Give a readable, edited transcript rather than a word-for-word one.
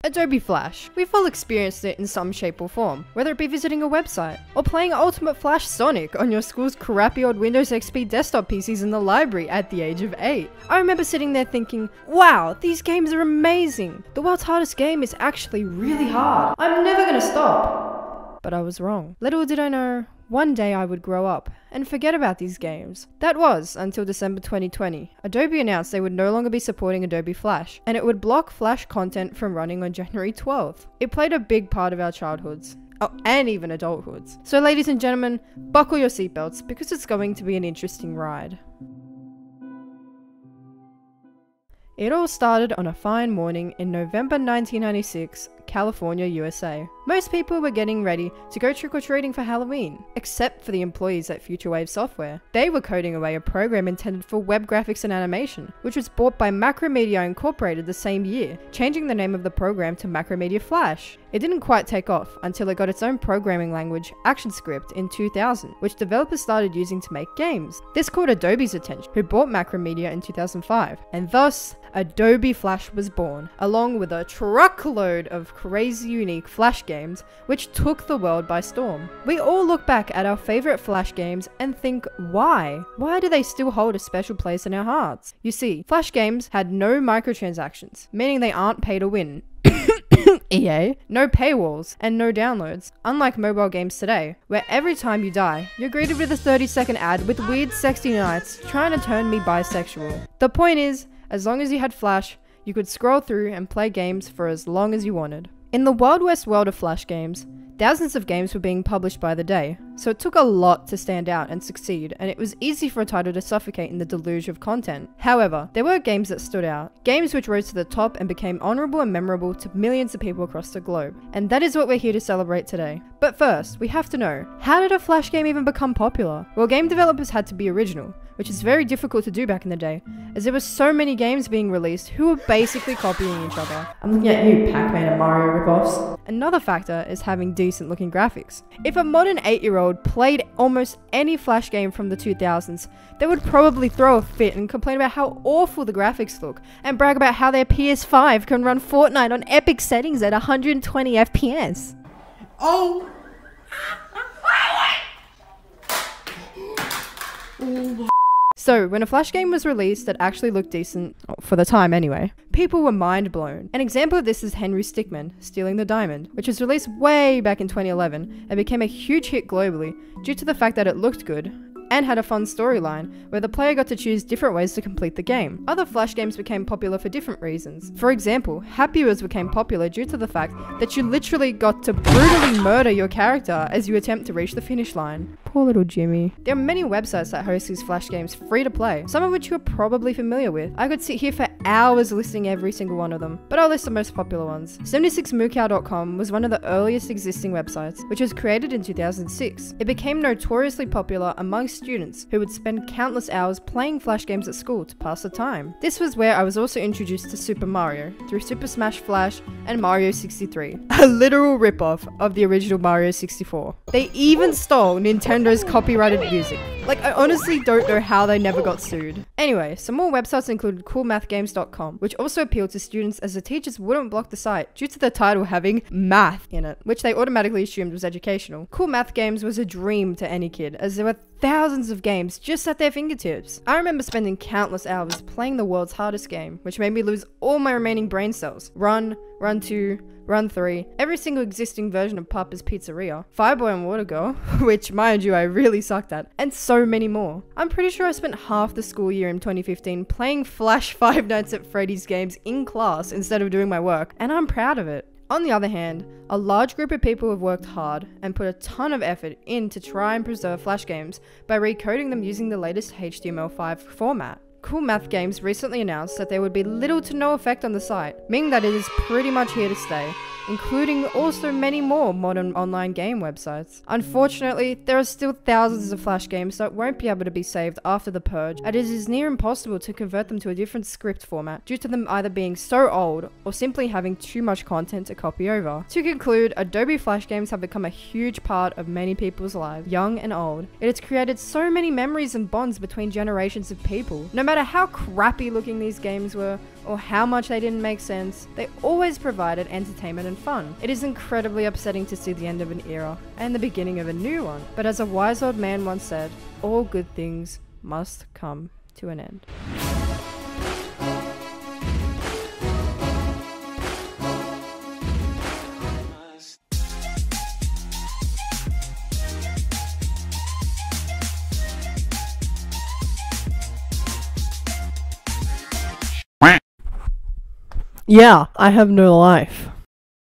Adobe Flash. We've all experienced it in some shape or form, whether it be visiting a website, or playing Ultimate Flash Sonic on your school's crappy old Windows XP desktop PCs in the library at the age of 8. I remember sitting there thinking, wow, these games are amazing. The world's hardest game is actually really hard. I'm never gonna stop. But I was wrong. Little did I know, one day I would grow up and forget about these games. That was until December 2020. Adobe announced they would no longer be supporting Adobe Flash, and it would block Flash content from running on January 12th. It played a big part of our childhoods. Oh, and even adulthoods. So ladies and gentlemen, buckle your seatbelts because it's going to be an interesting ride. It all started on a fine morning in November 1996, California, USA. Most people were getting ready to go trick-or-treating for Halloween, except for the employees at Future Wave Software. They were coding away a program intended for web graphics and animation, which was bought by Macromedia Incorporated the same year, changing the name of the program to Macromedia Flash. It didn't quite take off until it got its own programming language, ActionScript, in 2000, which developers started using to make games. This caught Adobe's attention, who bought Macromedia in 2005, and thus, Adobe Flash was born, along with a truckload of crazy unique Flash games, which took the world by storm. We all look back at our favorite Flash games and think, why? Why do they still hold a special place in our hearts? You see, Flash games had no microtransactions, meaning they aren't pay to win. EA, no paywalls, and no downloads, unlike mobile games today, where every time you die, you're greeted with a 30-second ad with weird sexy knights trying to turn me bisexual. The point is, as long as you had Flash, you could scroll through and play games for as long as you wanted. In the Wild West world of Flash games, thousands of games were being published by the day, so it took a lot to stand out and succeed, and it was easy for a title to suffocate in the deluge of content. However, there were games that stood out, games which rose to the top and became honorable and memorable to millions of people across the globe. And that is what we're here to celebrate today. But first, we have to know, how did a Flash game even become popular? Well, game developers had to be original, which is very difficult to do back in the day, as there were so many games being released who were basically copying each other. I'm looking at you, Pac-Man and Mario ripoffs. Another factor is having decent looking graphics. If a modern 8-year-old played almost any Flash game from the 2000s, they would probably throw a fit and complain about how awful the graphics look, and brag about how their PS5 can run Fortnite on epic settings at 120 FPS. Oh! So, when a Flash game was released that actually looked decent, for the time anyway, people were mind blown. An example of this is Henry Stickmin, Stealing the Diamond, which was released way back in 2011 and became a huge hit globally due to the fact that it looked good and had a fun storyline where the player got to choose different ways to complete the game. Other Flash games became popular for different reasons. For example, Happy Wheels became popular due to the fact that you literally got to brutally murder your character as you attempt to reach the finish line. Poor little Jimmy. There are many websites that host these Flash games free to play, some of which you're probably familiar with. I could sit here for hours listing every single one of them, but I'll list the most popular ones. 76moocow.com was one of the earliest existing websites, which was created in 2006. It became notoriously popular amongst students who would spend countless hours playing Flash games at school to pass the time. This was where I was also introduced to Super Mario through Super Smash Flash and Mario 63, a literal ripoff of the original Mario 64. They even stole Nintendo's copyrighted music. Like, I honestly don't know how they never got sued. Anyway, some more websites included coolmathgames.com, which also appealed to students as the teachers wouldn't block the site due to the title having math in it, which they automatically assumed was educational. Cool Math Games was a dream to any kid, as there were thousands of games just at their fingertips. I remember spending countless hours playing the world's hardest game, which made me lose all my remaining brain cells. Run, Run 2, Run 3, every single existing version of Papa's Pizzeria, Fireboy and Water Girl, which mind you I really sucked at, and so many more. I'm pretty sure I spent half the school year in 2015 playing Flash Five Nights at Freddy's games in class instead of doing my work, and I'm proud of it. On the other hand, a large group of people have worked hard and put a ton of effort in to try and preserve Flash games by recoding them using the latest HTML5 format. Cool Math Games recently announced that there would be little to no effect on the site, meaning that it is pretty much here to stay, including also many more modern online game websites. Unfortunately, there are still thousands of Flash games that won't be able to be saved after the purge, and it is near impossible to convert them to a different script format due to them either being so old or simply having too much content to copy over. To conclude, Adobe Flash games have become a huge part of many people's lives, young and old. It has created so many memories and bonds between generations of people. No matter how crappy looking these games were, or how much they didn't make sense, they always provided entertainment and fun. It is incredibly upsetting to see the end of an era and the beginning of a new one, but as a wise old man once said, all good things must come to an end. Yeah, I have no life.